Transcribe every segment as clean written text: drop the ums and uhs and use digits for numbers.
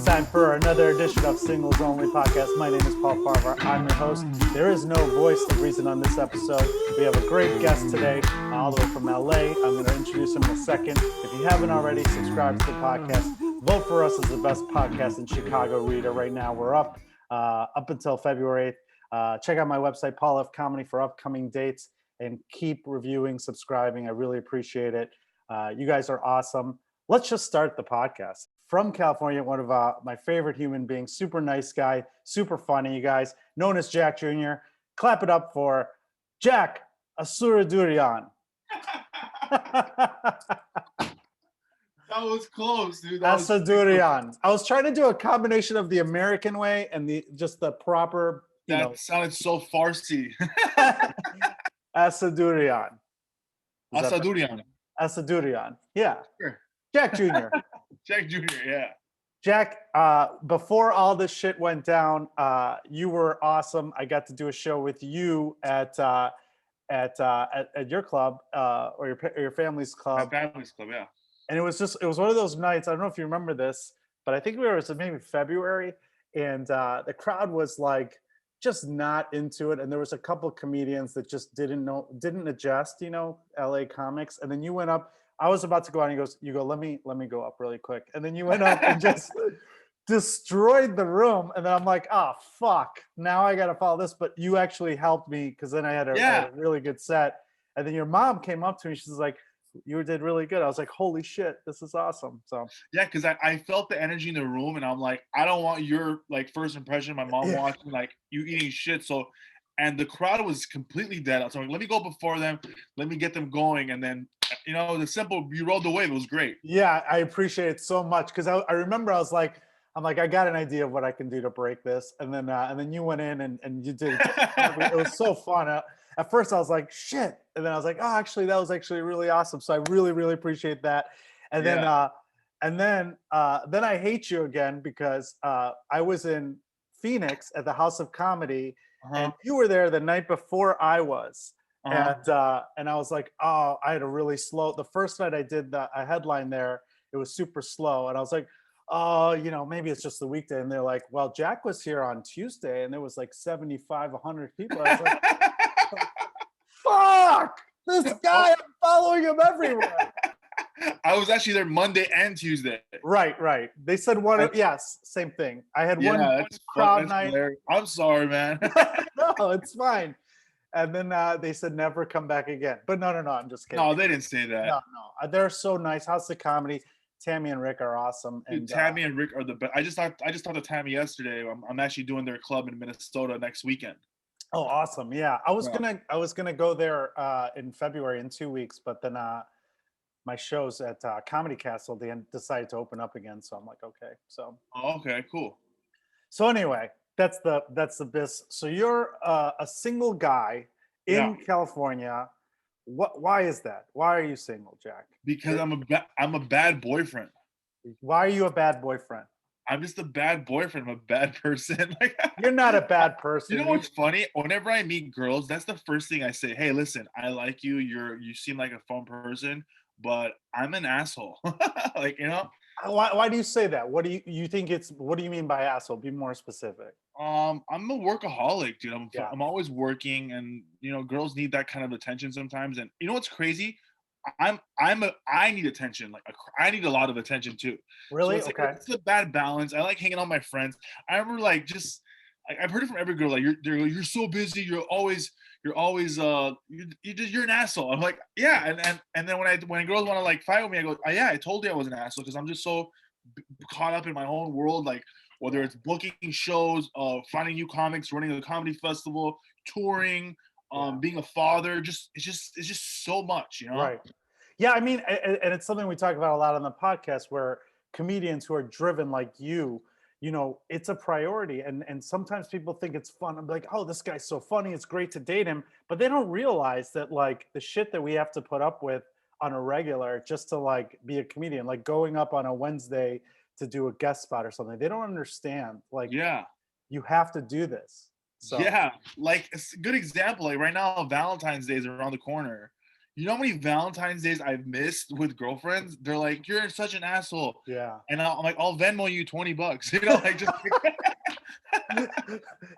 time for another edition of Singles Only Podcast. My name is Paul Farahvar. I'm your host. There is no voice of reason on this episode. We have a great guest today, all the way from LA. I'm going to introduce him in a second. If you haven't already, subscribe to the podcast. Vote for us as the best podcast in Chicago reader. Right now, we're up until February 8th. Check out my website, Paul F. Comedy, for upcoming dates, and keep reviewing, subscribing. I really appreciate it. You guys are awesome. Let's just start the podcast. From California, one of my favorite human beings, super nice guy, super funny, you guys, known as Jack Jr. Clap it up for Jack Assadourian. That was close, dude. Assadourian. I was trying to do a combination of the American way and the proper, sounded so Farsi. Assadourian. Assadourian. Yeah. Sure. Jack Jr. Jack Jr., yeah. Jack, before all this shit went down, you were awesome. I got to do a show with you at your club or your family's club. My family's club, yeah. And it was one of those nights. I don't know if you remember this, but I think it was maybe February, and the crowd was like just not into it. And there was a couple of comedians that just didn't adjust, LA comics. And then you went up. I was about to go on. You go, let me go up really quick. And then you went up and just destroyed the room. And then I'm like, oh, fuck. Now I got to follow this. But you actually helped me because then I had a really good set. And then your mom came up to me. She's like, you did really good. I was like, holy shit, this is awesome. So yeah, because I felt the energy in the room. And I'm like, I don't want your first impression. My mom watching you eating shit. And the crowd was completely dead. I was like, let me go before them. Let me get them going. And then, you rode the wave. It was great. Yeah, I appreciate it so much. Because I remember I got an idea of what I can do to break this. And then you went in and you did. It was so fun. At first I was like, shit. And then I was like, oh, actually, that was actually really awesome. So I really, really appreciate that. And then I hate you again because I was in Phoenix at the House of Comedy. And you were there the night before I was. And I was like, oh, I had a really slow. The first night I did a headline there, it was super slow. And I was like, oh, maybe it's just the weekday. And they're like, well, Jack was here on Tuesday and there was like 75, 100 people. I was like, fuck, this guy, I'm following him everywhere. I was actually there Monday and Tuesday. Right. They said yes, same thing. I had one crowd night. Hilarious. I'm sorry, man. No, it's fine. And then they said never come back again. But no, I'm just kidding. No, they didn't say that. No, they're so nice. House of Comedy, Tammy and Rick are awesome. Dude, Tammy and Rick are the best. I just talked to Tammy yesterday. I'm actually doing their club in Minnesota next weekend. Oh, awesome! Yeah, I was gonna go there in February in 2 weeks, but then my shows at Comedy Castle they decided to open up again. So I'm like, okay. So. Oh, okay, cool. So anyway. That's the biz. So you're a single guy in California. Why is that? Why are you single, Jack? Because I'm a bad boyfriend. Why are you a bad boyfriend? I'm just a bad boyfriend. I'm a bad person. You're not a bad person. You know what's funny? Whenever I meet girls, that's the first thing I say. Hey, listen, I like you. You seem like a fun person, but I'm an asshole. Why do you say that? What do you think what do you mean by asshole? Be more specific. I'm a workaholic, dude. I'm always working, and girls need that kind of attention sometimes. And you know what's crazy? I need attention. I need a lot of attention too. Really? So okay. It's a bad balance. I like hanging out with my friends. I remember I've heard it from every girl. You're so busy. You're an asshole. I'm like, yeah. And then when girls want to fight with me, I go, oh, yeah, I told you I was an asshole because I'm just so caught up in my own world. Whether it's booking shows, finding new comics, running a comedy festival, touring, being a father, it's just so much, Right. Yeah, I mean, and it's something we talk about a lot on the podcast where comedians who are driven like you, it's a priority. And sometimes people think it's fun. I'm like, oh, this guy's so funny. It's great to date him. But they don't realize that the shit that we have to put up with on a regular just to be a comedian, going up on a Wednesday to do a guest spot or something. They don't understand. You have to do this. So yeah, a good example. Right now, Valentine's Day is around the corner. You know how many Valentine's days I've missed with girlfriends? They're like, "You're such an asshole," Yeah. and I'm like, "I'll Venmo you $20." You know, like just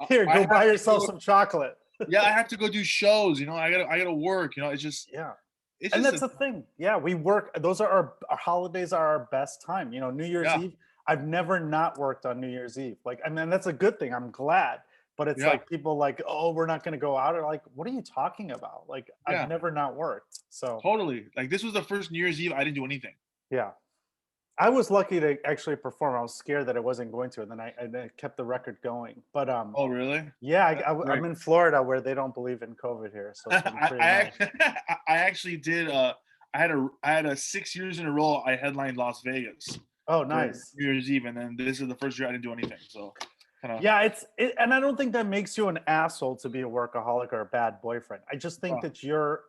Here, I go have buy to yourself go. some chocolate. Yeah, I have to go do shows. You know, I gotta work. You know, Yeah. it's And just that's a the thing. Yeah, we work. Those are our holidays are our best time. You know, New Year's yeah, Eve. I've never not worked on New Year's Eve. Like, I mean, that's a good thing. I'm glad. But it's yeah, like people like, oh, we're not going to go out. Or like, what are you talking about? Like, I've yeah, never not worked. So totally. Like this was the first New Year's Eve I didn't do anything. yeah, I was lucky to actually perform. I was scared that I wasn't going to, and then I kept the record going. But Oh, really? yeah, That's I'm great. in Florida where they don't believe in COVID here, so it's been pretty nice. I actually did. I had a 6 years in a row. I headlined Las Vegas Oh, for nice. New Year's Eve, and then this is the first year I didn't do anything. So kind of. Yeah, and I don't think that makes you an asshole to be a workaholic or a bad boyfriend. I just think that you're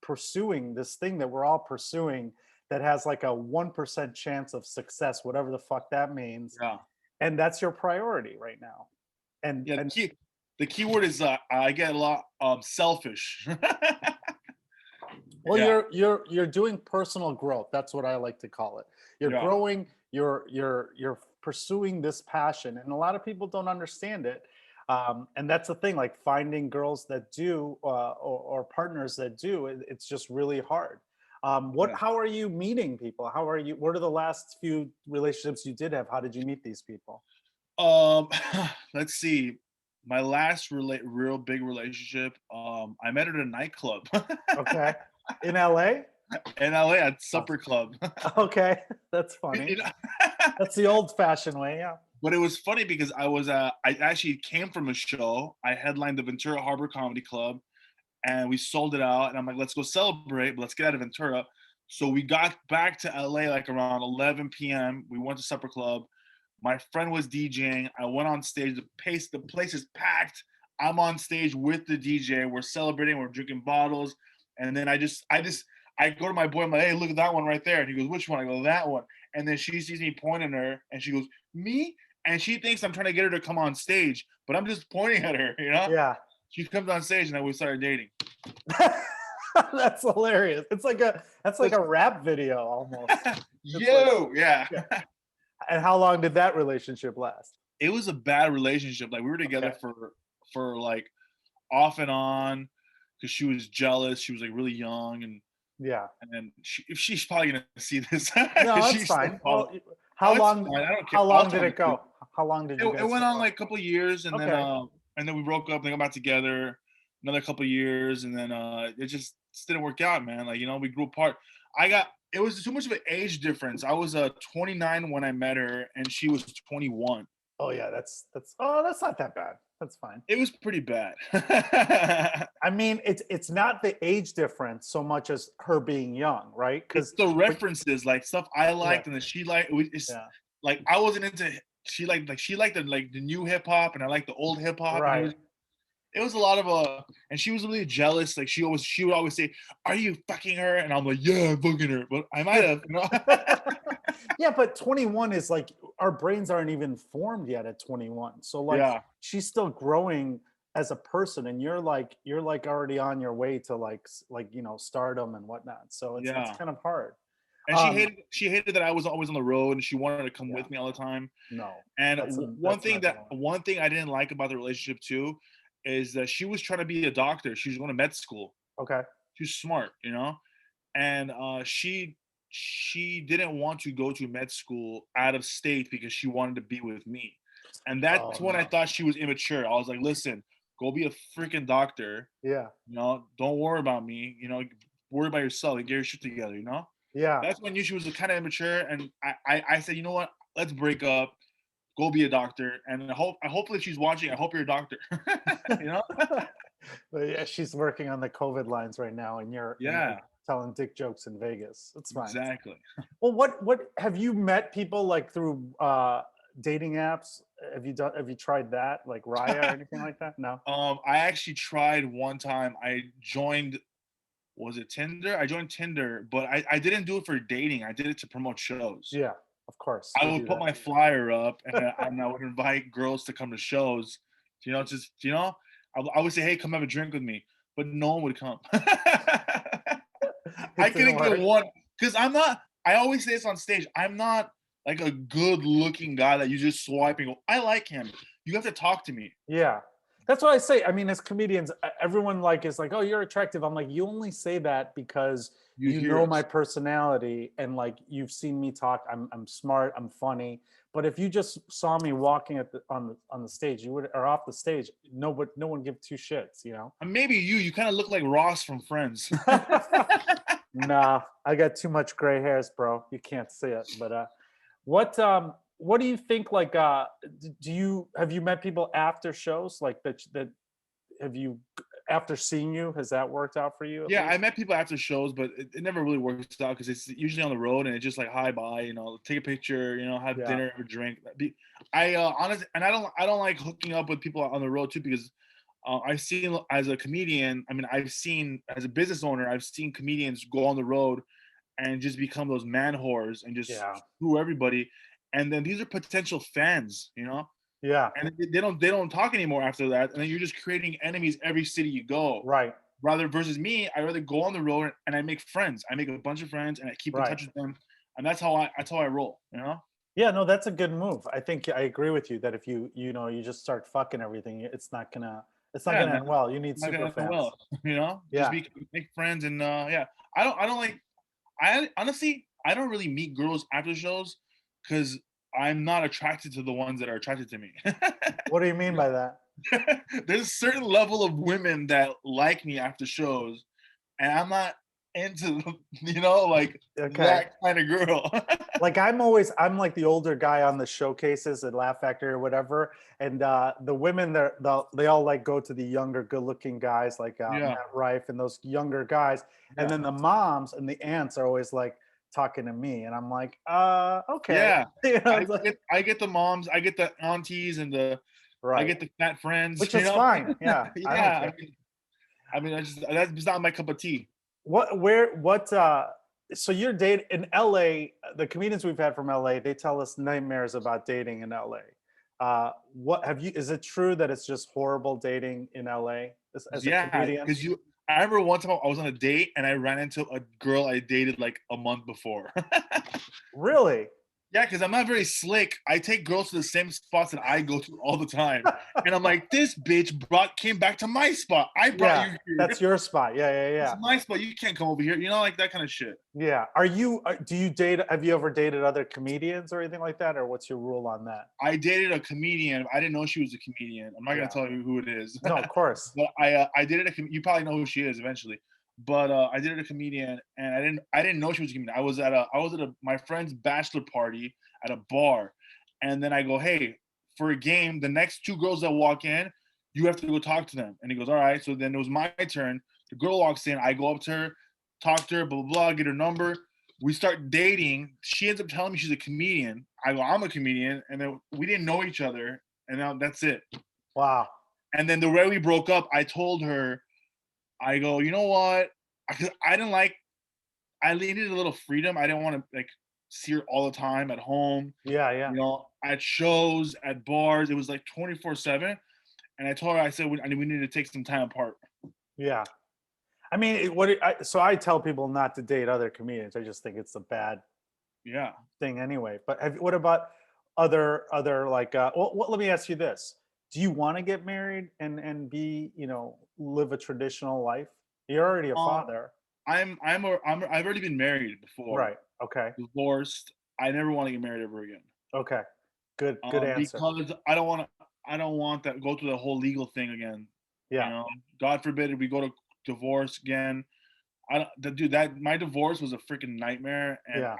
pursuing this thing that we're all pursuing that has like a 1% chance of success, whatever the fuck that means, Yeah. and that's your priority right now. And Yeah. and The key word is I get a lot selfish. well, Yeah. you're doing personal growth. That's what I like to call it. You're Yeah. growing. You're pursuing this passion, and a lot of people don't understand it. And that's the thing. Like finding girls that do, or partners that do, it's just really hard. Yeah. How are you meeting people? How are you? What are the last few relationships you did have? How did you meet these people? Um, let's see. My last real big relationship. I met her at a nightclub Okay, in LA. in LA at Oh, Supper Club. okay, that's funny. You know? That's the old-fashioned way. Yeah. But it was funny because I actually came from a show. I headlined the Ventura Harbor Comedy Club, and we sold it out. And I'm like, let's go celebrate, but let's get out of Ventura. So we got back to LA like around 11 p.m. We went to Supper Club. My friend was DJing. I went on stage. The place is packed. I'm on stage with the DJ. We're celebrating. We're drinking bottles. And then I go to my boy. I'm like, hey, look at that one right there. And he goes, which one? I go, that one. And then she sees me pointing at her, and she goes, me? And she thinks I'm trying to get her to come on stage, but I'm just pointing at her. You know? Yeah. She comes on stage, and then we started dating. That's hilarious. That's like That's, a rap video almost. It's like, yeah. yeah. And how long did that relationship last? It was a bad relationship. Like we were together Okay. for like off and on because she was jealous. She was like really young, Yeah. and then she's probably gonna see this No, because it's she's still fine. following. Well, Oh, it's fine. I don't care. how I'll long did tell it you. go? How long did you It guys went go on on? like a couple of years, Okay. and then we broke up. Then got back together, another couple of years, and then it just didn't work out, man. Like we grew apart. It was too much of an age difference. I was 29 when I met her, and she was 21. Oh yeah, that's not that bad. That's fine. It was pretty bad. I mean, it's not the age difference so much as her being young, right? It's Because the references, like stuff I yeah, liked and that she liked. It's yeah, like I wasn't into. She liked the new hip hop, and I liked the old hip hop, and right. it was a lot of and she was really jealous. Like she would always say, "Are you fucking her?" And I'm like, "Yeah, I'm fucking her," but I might have, you know. Yeah, but 21 is like our brains aren't even formed yet at 21. So like Yeah, she's still growing as a person, and you're like already on your way to stardom and whatnot. So it's yeah. kind of hard. And Um, she hated that I was always on the road, and she wanted to come yeah, with me all the time. no, And that's not gonna work. one thing I didn't like about the relationship too is that she was trying to be a doctor. She was going to med school. Okay. She was smart, you know, and she didn't want to go to med school out of state because she wanted to be with me. And Oh that's when I no. thought she was immature. I was like, listen, go be a freaking doctor. Yeah. You know, don't worry about me. You know, worry about yourself and get your shit together. You know, Yeah. that's when I knew she was kind of immature. And I said, you know what? Let's break up. Go be a doctor. And hopefully if she's watching, I hope you're a doctor. You know? But yeah, she's working on the COVID lines right now, and you're Yeah, telling dick jokes in Vegas. It's fine. exactly. Well, what have you met people like through dating apps? Have you tried that, like Raya or anything like that? No. I actually tried one time. I joined, was it Tinder? I joined Tinder, but I didn't do it for dating. I did it to promote shows. Yeah, of course I we would do put my flyer up, and I would invite girls to come to shows. You know, I would say, hey, come have a drink with me. but no one would come. I It didn't couldn't get work. one because I'm not. I always say this on stage. I'm not like a good-looking guy that you just swipe and go, I like him. You have to talk to me. Yeah. That's what I say. I mean, as comedians, everyone like is like, "Oh, you're attractive." I'm like, "You only say that because You you hear know my us. personality and like you've seen me talk. I'm smart, I'm funny. But if you just saw me walking on the stage, you would or off the stage, no one give two shits, you know?" And maybe you kind of look like Ross from Friends. Nah, I got too much gray hairs, bro. You can't see it. But what do you think like do you have you met people after shows like that have you after seeing you has that worked out for you at Yeah, I least? met people after shows, but it never really works out because it's usually on the road and it's just like hi bye, take a picture, have Yeah. dinner, have a drink. Honestly, and I don't like hooking up with people on the road too because I've seen as a comedian, I mean, I've seen as a business owner, I've seen comedians go on the road and just become those man whores and just Yeah. screw everybody, and then these are potential fans, Yeah. and they don't talk anymore after that, and then you're just creating enemies every city you go. Right. Rather versus me, I rather go on the road and I make friends. I make a bunch of friends and I keep in Right. touch with them, and that's how I roll. Yeah, no, that's a good move. I think I agree with you that if you just start fucking everything, it's not Yeah, gonna man, end well. You need I'm not super gonna end fans. well. Just Yeah. make friends and yeah. I don't like. I honestly I don't really meet girls after shows because I'm not attracted to the ones that are attracted to me. What do you mean by that? There's a certain level of women that like me after shows, and I'm not into like Okay. that kind of girl. Like I'm like the older guy on the showcases at Laugh Factory or whatever, and the women they all like go to the younger, good-looking guys like Yeah, Matt Rife and those younger guys, and yeah, then the moms and the aunts are always like talking to me, and I'm like, okay, yeah. it's like, I get the moms, I get the aunties, and I right, get the fat friends. which is fine. Yeah, I don't Yeah, care. that's just not my cup of tea. So you're dating in LA, the comedians we've had from LA, they tell us nightmares about dating in LA. What have you is it true that it's just horrible dating in LA as a Yeah, comedian? because I remember one time I was on a date and I ran into a girl I dated like a month before. Really? Yeah, because I'm not very slick. I take girls to the same spots that I go to all the time, and I'm like, this bitch came back to my spot. I brought Yeah, you here. that's your spot. Yeah, yeah, This yeah. is my spot. You can't come over here. Like that kind of shit. Yeah. Do you date have you ever dated other comedians or anything like that, or what's your rule on that? I dated a comedian. I didn't know she was a comedian. I'm not gonna Yeah. tell you who it is, No, of course. but I dated you probably know who she is eventually. But I dated a comedian, and I didn't know she was a comedian. I was at my friend's bachelor party at a bar, and then I go, hey, for a game, the next two girls that walk in, you have to go talk to them. And he goes, all right. So then it was my turn. The girl walks in. I go up to her, talk to her, blah blah blah, get her number. We start dating. She ends up telling me she's a comedian. I go, I'm a comedian, and then we didn't know each other, and now that's it. Wow. And then the way we broke up, I told her, I go, you know what? I didn't like. I needed a little freedom. I didn't want to like see her all the time at home. Yeah, yeah. At shows, at bars. It was like 24/7. And I told her, I said, we need to take some time apart. Yeah. I mean, so I tell people not to date other comedians. I just think it's a bad Yeah. thing anyway. But what about other like? Let me ask you this: do you want to get married and be live a traditional life? You're already a Um, father, I've already been married before, right? Okay, divorced. I never want to get married ever again. okay, good answer. Because I don't want that go through the whole legal thing again. Yeah, God forbid if we go to divorce again. Dude, that my divorce was a freaking nightmare, and yeah.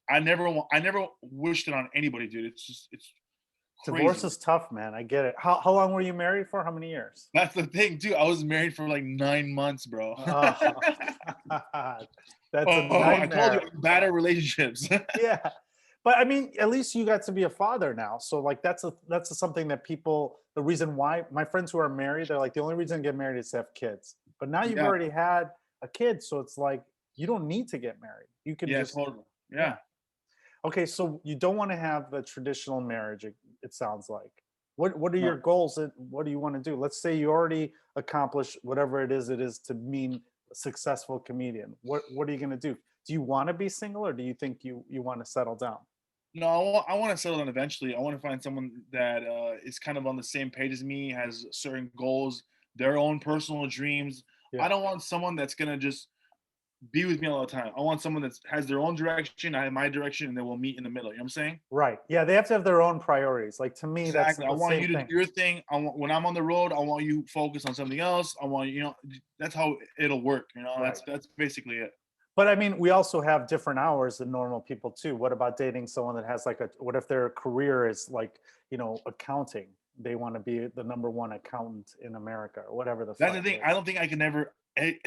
I never wished it on anybody, dude. It's Divorce crazy. is tough, man. I get it. How long were you married for? How many years? That's the thing, too. I was married for like 9 months, bro. Oh, that's a I told you nightmare. I'm bad at relationships. Yeah, but I mean, at least you got to be a father now. So like that's something that the reason why my friends who are married, they're like the only reason to get married is to have kids. But now you've Yeah, already had a kid, so it's like you don't need to get married. You can yeah, just totally. yeah. Yeah. Okay, so you don't want to have the traditional marriage. It sounds like. What are your goals and what do you want to do? Let's say you already accomplished whatever it is to mean a successful comedian. What are you going to do? Do you want to be single, or do you think you want to settle down? No, I want to settle down eventually. I want to find someone that is kind of on the same page as me, has certain goals, their own personal dreams. I Yeah. don't want someone that's gonna just be with me all the time. I want someone that has their own direction, I have my direction, and then we'll meet in the middle. You know what I'm saying? Right. Yeah, they have to have their own priorities. Like to me, that's Exactly. I the want same you to do thing. your thing. I want when I'm on the road, I want you focused on something else. I want that's how it'll work. Right. That's basically it. But I mean, we also have different hours than normal people too. What about dating someone that has like what if their career is like, accounting? They want to be the number one accountant in America or whatever the That's fuck the it thing. I is. don't think I can ever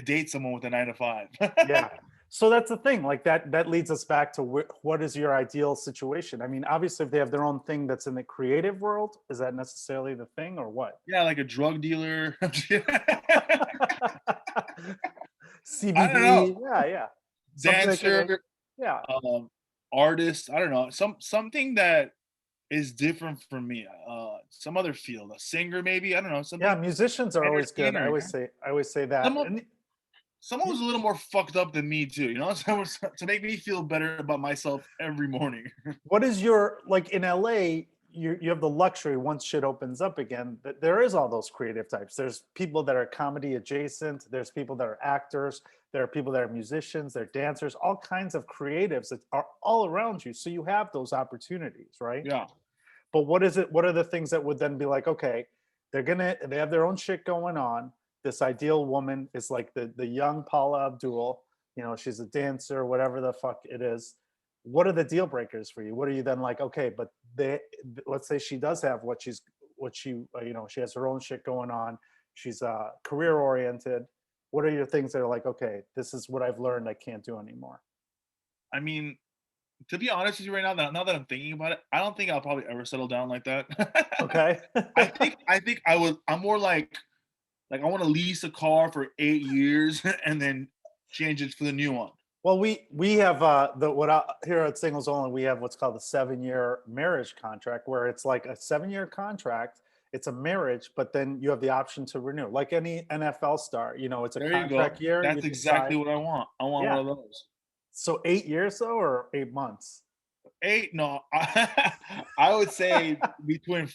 date someone with a 9 to 5. Yeah. So that's the thing. Like that leads us back to what is your ideal situation? I mean, obviously, if they have their own thing that's in the creative world, is that necessarily the thing or what? Yeah, like a drug dealer. I don't know. CBD. Yeah, yeah. Something that can, Dancer, yeah. um, artist. I don't know. Something that is different from me. Some other field, a singer maybe. I don't know. Yeah, Something musicians are always good. I entertainer. always say that. Someone, And someone who's a little more fucked up than me too. To make me feel better about myself every morning. what is your like in LA? You have the luxury once shit opens up again that there is all those creative types. There's people that are comedy adjacent. There's people that are actors. There are people that are musicians. They're dancers. All kinds of creatives that are all around you. So you have those opportunities, right? Yeah. But what is it? What are the things that would then be like, okay, they have their own shit going on. This ideal woman is like the young Paula Abdul. She's a dancer, whatever the fuck it is. What are the deal breakers for you? What are you then like? Okay, but let's say she does have she has her own shit going on. She's career oriented. What are your things that are like? Okay, this is what I've learned I can't do anymore. I mean, to be honest with you right now that I'm thinking about it, I don't think I'll probably ever settle down like that. Okay. I think I'm more like I want to lease a car for 8 years and then change it for the new one. Well, we have here at Singles Only, we have what's called the 7-year marriage contract, where it's like a 7-year contract. It's a marriage, but then you have the option to renew, like any NFL star. It's a There you go. contract year. You That's exactly decide. what I want. I want Yeah. one of those. So 8 years though, or 8 months? Eight? No, I would say between.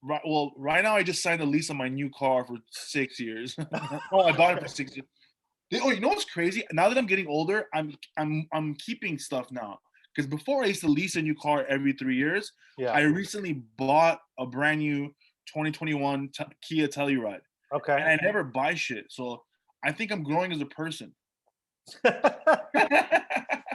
Well, right now I just signed a lease on my new car for 6 years. Oh, I bought it for 6 years. Oh, you know what's crazy? Now that I'm getting older, I'm keeping stuff now. Because before I used to lease a new car every 3 years. Yeah. I recently bought a brand new 2021 Kia Telluride, Okay. and I never buy shit. So I think I'm growing as a person.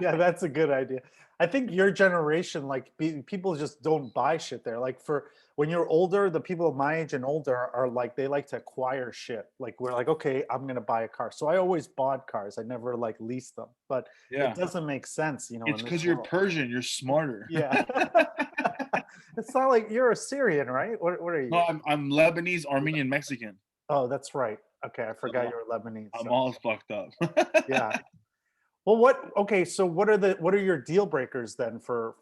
Yeah, that's a good idea. I think your generation, like people just don't buy shit there. Like for when you're older, the people of my age and older are like, they like to acquire shit. Like we're like, okay, I'm going to buy a car. So I always bought cars. I never like leased them, but Yeah, it doesn't make sense, it's in because this you're world. Persian. You're smarter. Yeah. It's not like you're a Syrian, right? What are you? No, I'm Lebanese, Armenian, Mexican. Oh, that's right. Okay. I forgot you were Lebanese. I'm So. all fucked up. Yeah. Well, okay, so what are your deal breakers then for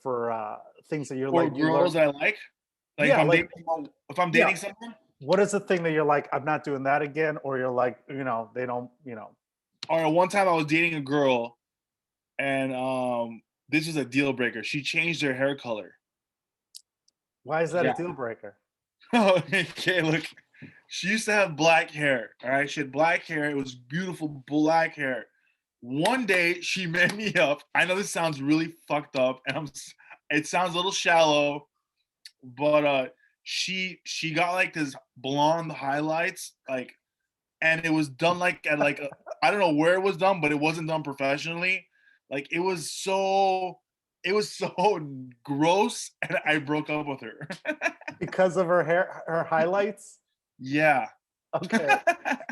things that you're For like you learn? girls I like Yeah, if I'm dating someone, what is the thing that you're like, I'm not doing that again, or you're like, they don't, or one time I was dating a girl, and this was a deal breaker. She changed her hair color. why is that a Yeah. deal breaker? Okay, look. She used to have black hair. All right, she had black hair. It was beautiful black hair. One day she met me up. I know this sounds really fucked up, and it sounds a little shallow, but she got like this blonde highlights, like, and it was done like at like I don't know where it was done, but it wasn't done professionally. Like it was so gross, and I broke up with her. Because of her hair, her highlights? Yeah. Okay.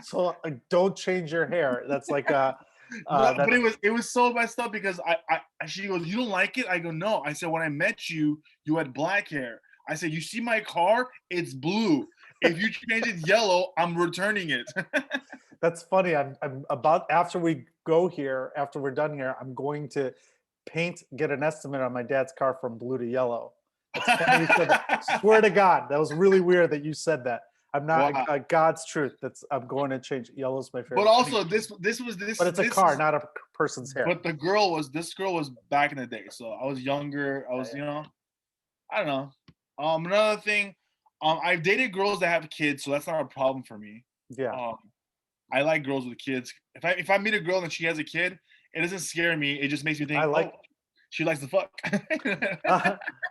So don't change your hair. That's like No, but it was so messed up because she goes, "You don't like it?" I go, "No." I said, "When I met you, you had black hair." I said, "You see my car? It's blue. If you change it yellow, I'm returning it." That's funny. I'm about after we're done here, I'm going to get an estimate on my dad's car from blue to yellow. It's funny you said that. Swear to God, that was really weird that you said that. I'm not Wow. God's truth. I'm going to change. Yellow's my favorite. But also this was But it's a this car, is, not a person's hair. but this girl was back in the day. So I was younger. I was, I don't know. Another thing, I've dated girls that have kids, so that's not a problem for me. Yeah. I like girls with kids. If I meet a girl and she has a kid, it doesn't scare me. It just makes me think, she likes to fuck.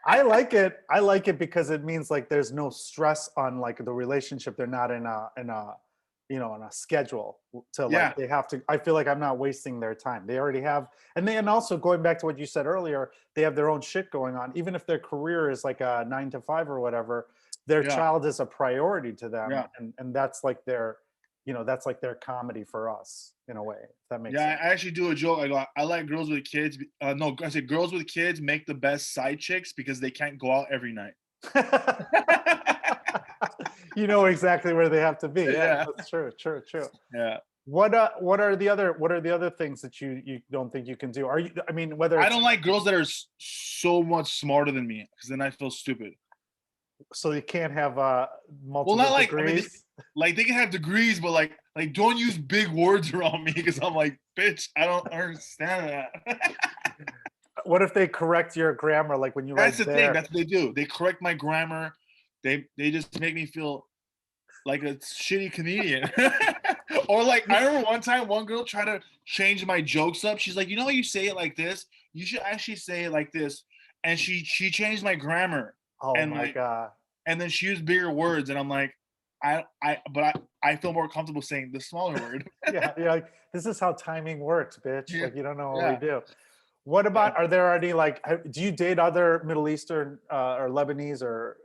I like it. I like it because it means like there's no stress on like the relationship. They're not in a schedule to like they have to. I feel like I'm not wasting their time. They already have, and also going back to what you said earlier, they have their own shit going on. Even if their career is like a 9 to 5 or whatever, their child is a priority to them, and that's like that's like their comedy for us in a way. If that makes sense. I actually do a joke. I go, I like girls with kids. No, I said girls with kids make the best side chicks because they can't go out every night. You know exactly where they have to be. Yeah, that's true. Yeah. What are the other things that you don't think you can do? I don't like girls that are so much smarter than me because then I feel stupid. So you can't have multiple degrees. Like they can have degrees, but like don't use big words around me because I'm like, bitch, I don't understand that. What if they correct your grammar, like when you write? That's the thing. That's what they do. They correct my grammar. They just make me feel like a shitty comedian. Or like I remember one time one girl tried to change my jokes up. She's like, how you say it like this? You should actually say it like this. And she changed my grammar. Oh my God. And then she used bigger words, and I'm like, I feel more comfortable saying the smaller word. Yeah, like this is how timing works, bitch. Yeah. Like you don't know what we do. What about? Are there any like? Do you date other Middle Eastern or Lebanese or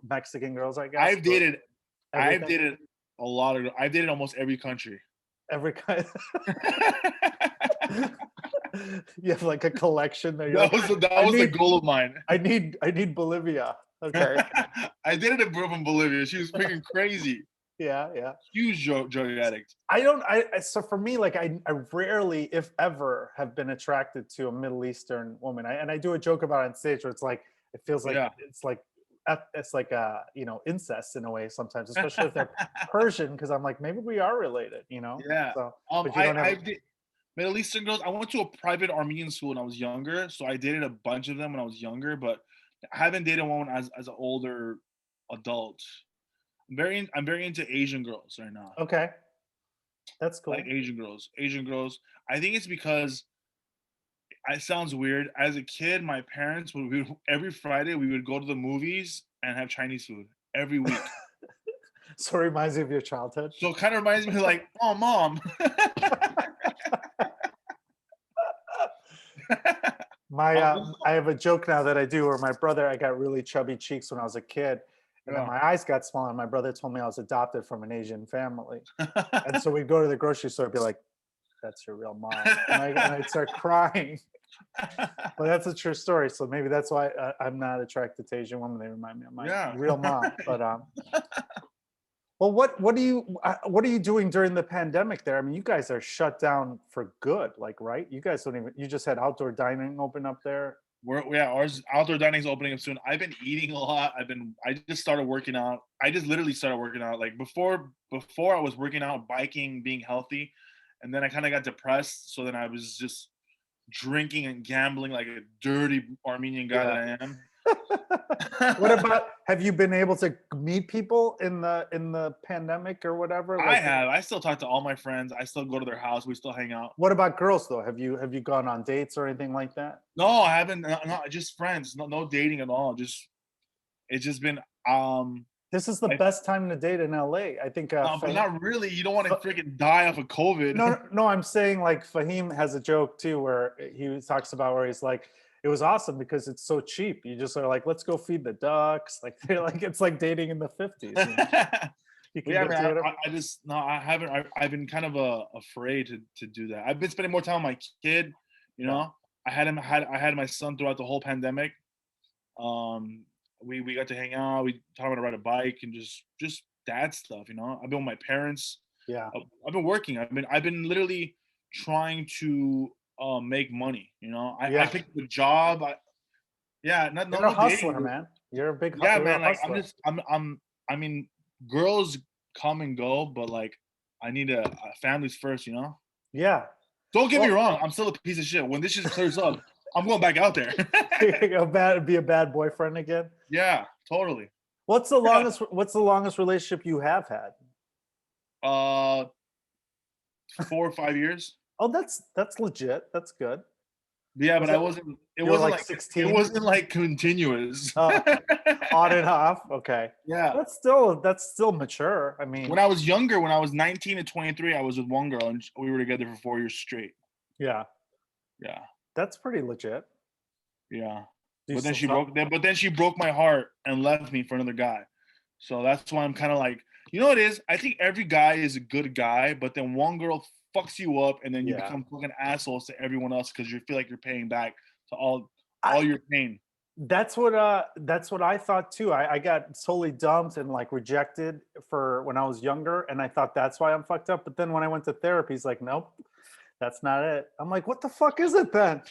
Mexican girls? I guess I've dated a lot of. I've dated almost every country. Every kind. You have like a collection there. That was the goal of mine. I need Bolivia. Okay. I dated a girl from Bolivia. She was freaking crazy. Yeah. Huge drug addict. So for me, like I rarely, if ever, have been attracted to a Middle Eastern woman. I do a joke about it on stage where it's like it feels like it's like incest in a way sometimes, especially if they're Persian, because I'm like, maybe we are related, Yeah. So Middle Eastern girls. I went to a private Armenian school when I was younger, so I dated a bunch of them when I was younger, but I haven't dated one as an older adult. I'm very into Asian girls right now. Okay. That's cool. Like Asian girls. I think it's because it sounds weird. As a kid, my parents every Friday we would go to the movies and have Chinese food every week. So it reminds me of your childhood. So it kind of reminds me like, oh, mom. I have a joke now that I do where my brother, I got really chubby cheeks when I was a kid, and then my eyes got small, and my brother told me I was adopted from an Asian family. And so we'd go to the grocery store and be like, that's your real mom. And I'd start crying. But that's a true story. So maybe that's why I'm not attracted to Asian women. They remind me of my real mom. But well, what are you doing during the pandemic there? I mean, you guys are shut down for good, like, right? You guys you just had outdoor dining open up there. Ours outdoor dining is opening up soon. I've been eating a lot. I just started working out. I just literally started working out. Like before I was working out, biking, being healthy, and then I kind of got depressed. So then I was just drinking and gambling like a dirty Armenian guy that I am. What about, have you been able to meet people in the pandemic or whatever? I have. I still talk to all my friends. I still go to their house. We still hang out. What about girls though? Have you gone on dates or anything like that? No, I haven't. No, just friends. No dating at all. It's just been. This is the best time to date in LA. I think. But not really. You don't want to freaking die off of COVID. No. I'm saying like Fahim has a joke too where he talks about where he's like, it was awesome because it's so cheap. You just are like, let's go feed the ducks. Like they're like, it's like dating in the 50s. I haven't. I've been kind of afraid to do that. I've been spending more time with my kid. I had my son throughout the whole pandemic. We got to hang out. We taught him to ride a bike and just dad stuff. I've been with my parents. Yeah. I've been working. I've been literally trying to make money. I picked the job. You're a hustler, man. You're a big Yeah, you're a man. Like hustler. I mean, girls come and go, but like I need a families first, Yeah. Don't get me Well, wrong. I'm still a piece of shit. When this shit clears up, I'm going back out there. be a bad boyfriend again. Yeah, totally. What's the longest relationship you have had? Uh, 4 or 5 years. Oh, that's legit. That's good. Yeah, but Was I it wasn't. It you were wasn't like like it 16? wasn't like continuous. Uh, on and off. Okay. Yeah. That's still mature. I mean, When I was younger, when I was 19 to 23, I was with one girl and we were together for 4 years straight. yeah, Yeah, that's pretty legit. yeah. Do you But then still she talk? broke. But then she broke my heart and left me for another guy. So that's why I'm kind of like, what it is? I think every guy is a good guy, but then one girl fucks you up, and then you Yeah. become fucking assholes to everyone else because you feel like you're paying back to all I your pain. that's what I thought too. I got totally dumped and like rejected for when I was younger, and I thought that's why I'm fucked up. But then when I went to therapy, he's like, nope, that's not it. I'm like, what the fuck is it then?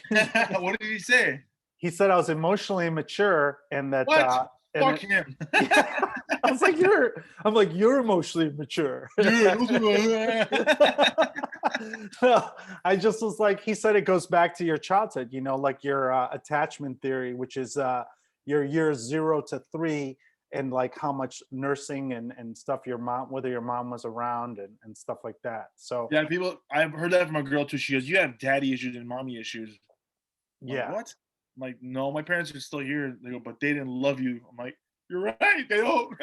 What did he say? He said I was emotionally immature and that What? and Fuck it, him. yeah. I'm like, you're emotionally mature. No, I just was like, he said it goes back to your childhood, like your attachment theory, which is your years 0 to 3, and like how much nursing and stuff whether your mom was around and stuff like that. So Yeah, I've heard that from a girl too. She goes, "You have daddy issues and mommy issues." I'm like, yeah. what? I'm like, no, my parents are still here. They go, but they didn't love you. I'm like, you're right. They don't.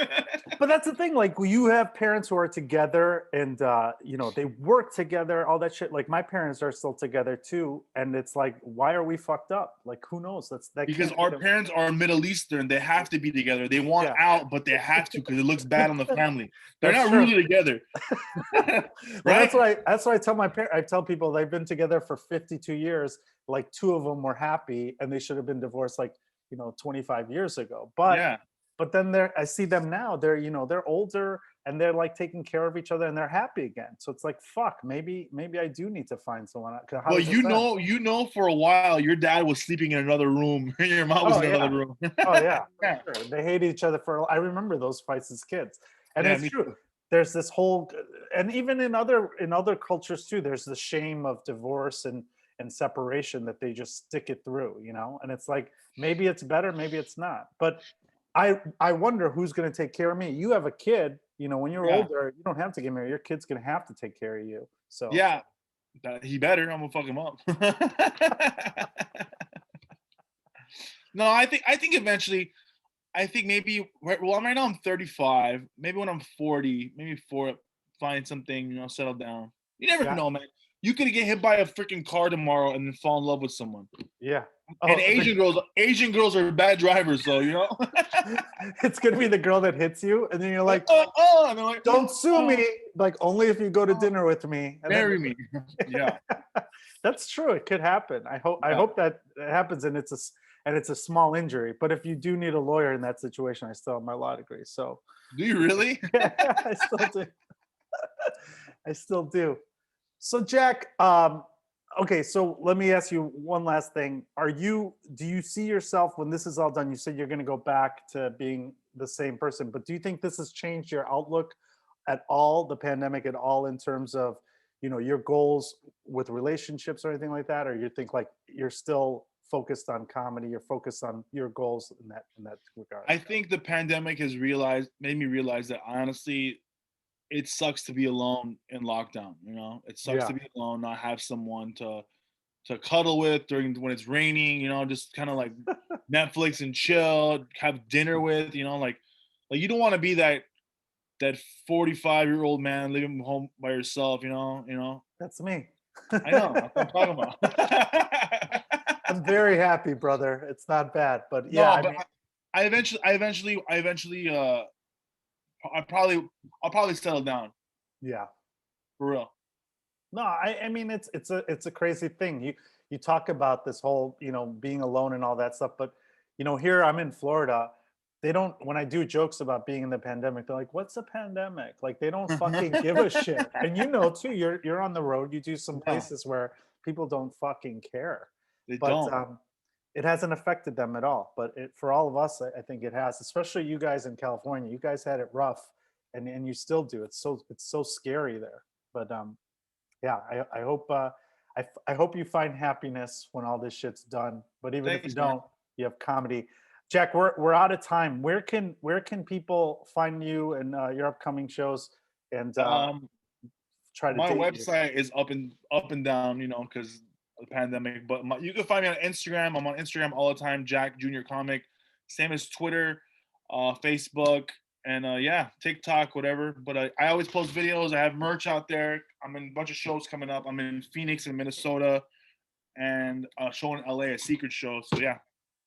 But that's the thing, like you have parents who are together and they work together, all that shit. Like my parents are still together too, and it's like, why are we fucked up? Like who knows? That Because can't be our the parents are Middle Eastern. They have to be together. They want yeah. out, but they have to because it looks bad on the family. They're That's not true. really together. Well, Right? that's what I tell my parents. I tell people they've been together for 52 years. Like 2 of them were happy, and they should have been divorced like 25 years ago. Yeah. But then I see them now. They're older and they're like taking care of each other and they're happy again. So it's like, fuck, maybe I do need to find someone. How But does this end? for a while, your dad was sleeping in another room and your mom was Oh in another yeah. room. Oh yeah, for Yeah. sure. They hate each other I remember those fights as kids. And Yeah, it's me true. too. There's this whole and even in other cultures too, there's the shame of divorce and separation that they just stick it through, And it's like maybe it's better, maybe it's not. But I wonder who's going to take care of me. You have a kid, when you're Yeah. older, you don't have to get married. Your kid's going to have to take care of you. So Yeah. He better. I'm gonna fuck him up. No, I think eventually, I think maybe. Well, right now I'm 35. Maybe when I'm 40, maybe find something, settle down. You never yeah, know, man. You could get hit by a freaking car tomorrow and then fall in love with someone. yeah. And Oh, Asian girls are bad drivers, so it's going to be the girl that hits you, and then you're like, like, and they're like, don't sue me, like only if you go to dinner with me. And marry me. Yeah. That's true. It could happen. I Yeah. hope that it happens, and it's a small injury. But if you do need a lawyer in that situation, I still have my law degree. So Do you really? yeah, I still do. I still do. So Jack, okay, so let me ask you one last thing. Do you see yourself when this is all done? You said you're going to go back to being the same person, but do you think this has changed your outlook at all, the pandemic at all, in terms of, your goals with relationships or anything like that? Or you think like you're still focused on comedy, you're focused on your goals in that regard? I think the pandemic has made me realize that honestly, it sucks to be alone in lockdown. It sucks Yeah. to be alone, not have someone to cuddle with when it's raining. Just kind of like Netflix and chill, have dinner with. Like you don't want to be that 45-year-old man living home by yourself. That's me. I know. That's what I'm talking about. I'm very happy, brother. It's not bad, but yeah, No, I but mean, I'll probably settle down yeah. for real. No, I mean it's a crazy thing. You talk about this whole, being alone and all that stuff, but here I'm in Florida. They don't when I do jokes about being in the pandemic, they're like, "What's a pandemic?" Like they don't fucking give a shit. And too, you're on the road, you do some Yeah, places where people don't fucking care. they But don't. it hasn't affected them at all. But for all of us, I think it has, especially you guys in California. You guys had it rough, and you still do. It's so scary there. But yeah, I hope I hope you find happiness when all this shit's done. But even if you Thanks, man. don't, you have comedy. Jack, we're out of time. Where can people find you and your upcoming shows and try to My date you? website is up and down, because of the pandemic. But you can find me on Instagram. I'm on Instagram all the time, Jack Junior Comic. Same as Twitter, Facebook, and yeah, TikTok, whatever. But I always post videos. I have merch out there. I'm in a bunch of shows coming up. I'm in Phoenix and Minnesota, and a show in LA, a secret show. So yeah,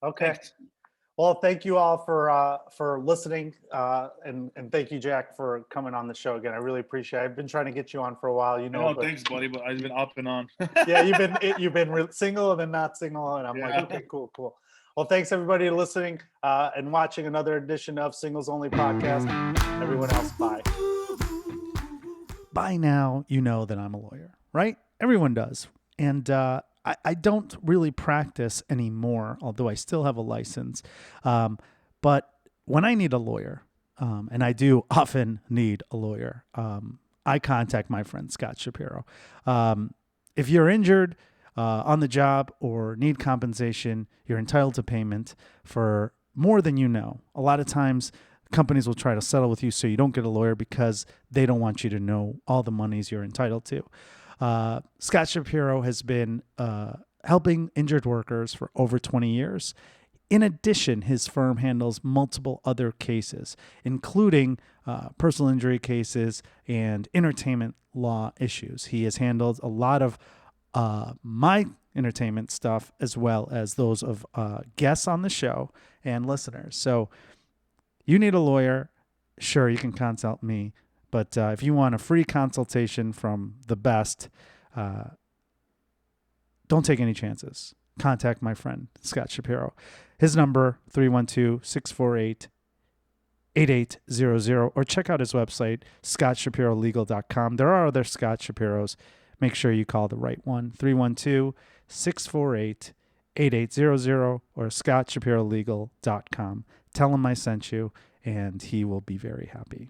Okay. thanks. Well, thank you all for listening, and thank you, Jack, for coming on the show again. I really appreciate it. I've been trying to get you on for a while, I know, but thanks, buddy. But I've been up and on. yeah, you've been single and then not single, and I'm like, Yeah. okay, cool. Well, thanks everybody listening and watching another edition of Singles Only Podcast. Everyone else, bye. By now, you know that I'm a lawyer, right? Everyone does, and I don't really practice anymore, although I still have a license. But when I need a lawyer, and I do often need a lawyer, I contact my friend Scott Shapiro. If you're injured on the job or need compensation, you're entitled to payment for more than you know. A lot of times, companies will try to settle with you so you don't get a lawyer because they don't want you to know all the monies you're entitled to. Scott Shapiro has been helping injured workers for over 20 years. In addition, his firm handles multiple other cases, including personal injury cases and entertainment law issues. He has handled a lot of my entertainment stuff as well as those of guests on the show and listeners. So you need a lawyer, sure, you can consult me. But if you want a free consultation from the best, don't take any chances. Contact my friend, Scott Shapiro. His number, 312-648-8800, or check out his website, scottshapirolegal.com. There are other Scott Shapiros. Make sure you call the right one, 312-648-8800 or scottshapirolegal.com. Tell him I sent you, and he will be very happy.